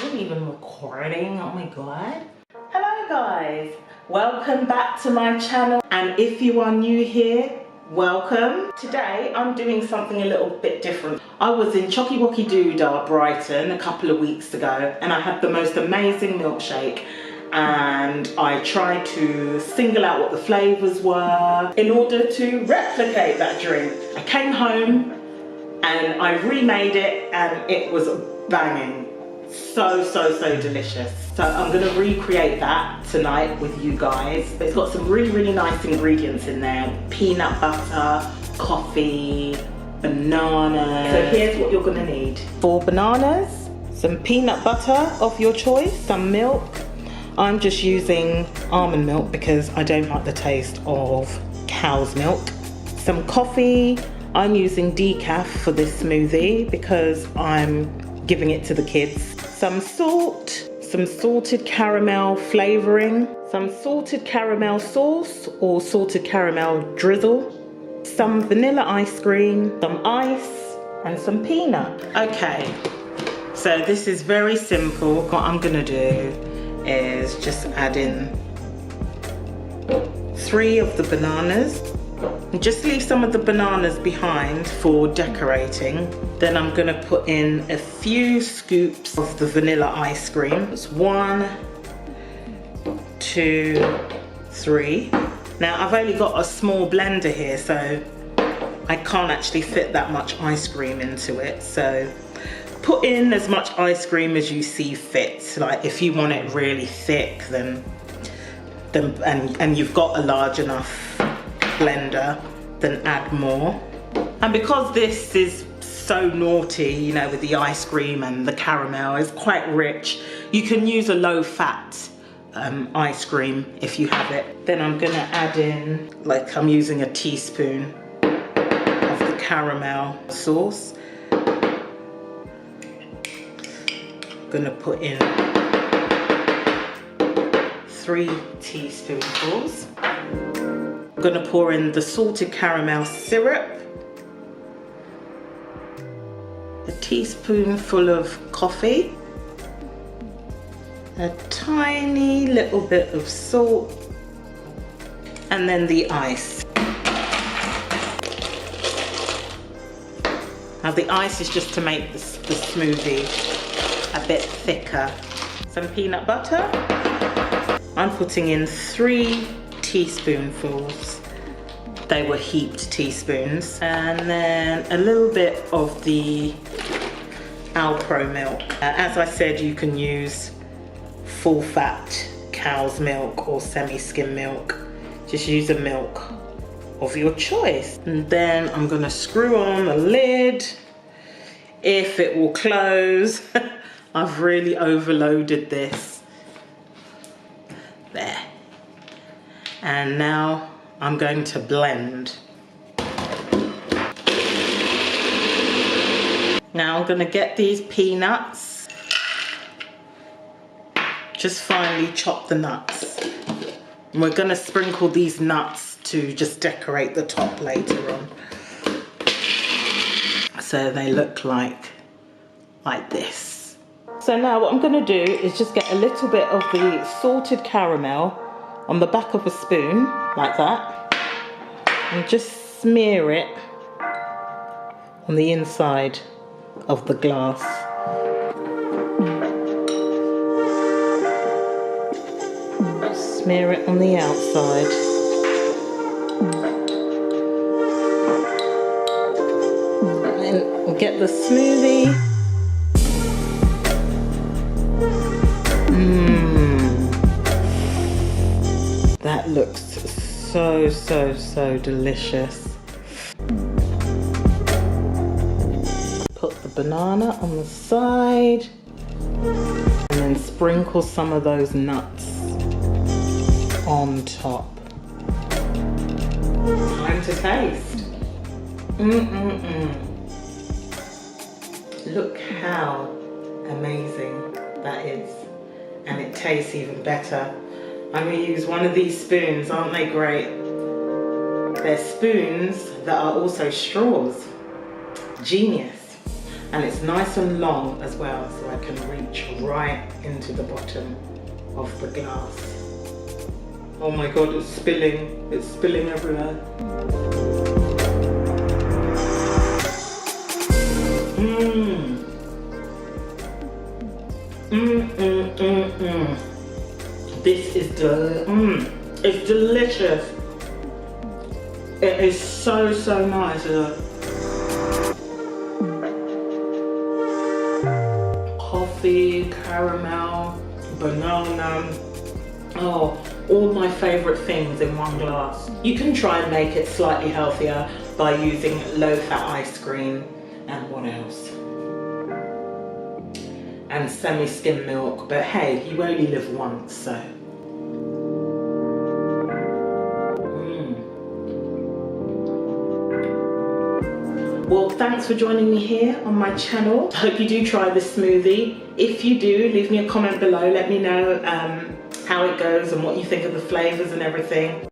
wasn't even recording. Oh my god. Hello guys, welcome back to my channel, and if you are new here, welcome. Today I'm doing something a little bit different. I was in Choccywoccydoodah, Brighton, a couple of weeks ago, and I had the most amazing milkshake, and I tried to single out what the flavours were in order to replicate that drink. I came home and I remade it, and it was banging. So delicious. So I'm gonna recreate that tonight with you guys. It's got some really nice ingredients in there. Peanut butter, coffee, bananas. So here's what you're gonna need. 4 bananas, some peanut butter of your choice, some milk. I'm just using almond milk because I don't like the taste of cow's milk. Some coffee. I'm using decaf for this smoothie because I'm giving it to the kids. Some salt, some salted caramel flavoring, some salted caramel sauce or salted caramel drizzle, some vanilla ice cream, some ice, and some peanut. Okay, so this is very simple. What I'm gonna do is just add in 3 of the bananas. And just leave some of the bananas behind for decorating. Then I'm gonna put in a few scoops of the vanilla ice cream. It's 1, 2, 3. Now I've only got a small blender here, so I can't actually fit that much ice cream into it. So put in as much ice cream as you see fit. Like if you want it really thick, then and you've got a large enough blender, then add more. And because this is so naughty, you know, with the ice cream and the caramel, it's quite rich, you can use a low fat ice cream if you have it. Then I'm gonna add in, like I'm using a teaspoon of the caramel sauce. I'm gonna put in 3 teaspoonfuls. I'm gonna pour in the salted caramel syrup, a teaspoonful of coffee, a tiny little bit of salt, and then the ice. Now the ice is just to make the smoothie a bit thicker. Some peanut butter. I'm putting in 3 teaspoonfuls. They were heaped teaspoons. And then a little bit of the Alpro milk. As I said, you can use full fat cow's milk or semi-skim milk. Just use a milk of your choice. And then I'm gonna screw on the lid, if it will close. I've really overloaded this. There. And now I'm going to blend. Now I'm going to get these peanuts. Just finely chop the nuts. And we're going to sprinkle these nuts to just decorate the top later on. So they look like this. So now what I'm going to do is just get a little bit of the salted caramel on the back of a spoon, like that, and just smear it on the inside of the glass. Smear it on the outside. And then we'll get the smoothie. That looks so delicious. Put the banana on the side and then sprinkle some of those nuts on top. Time to taste. Look how amazing that is, and it tastes even better. I'm going to use one of these spoons. Aren't they great? They're spoons that are also straws. Genius. And it's nice and long as well, so I can reach right into the bottom of the glass. Oh my god, it's spilling everywhere. This is it's delicious. It is so nice. Coffee, caramel, banana. Oh, all my favourite things in one glass. You can try and make it slightly healthier by using low-fat ice cream and what else? And semi-skim milk, but hey, you only live once, so. Well, thanks for joining me here on my channel. I hope you do try this smoothie. If you do, leave me a comment below. Let me know how it goes and what you think of the flavours and everything.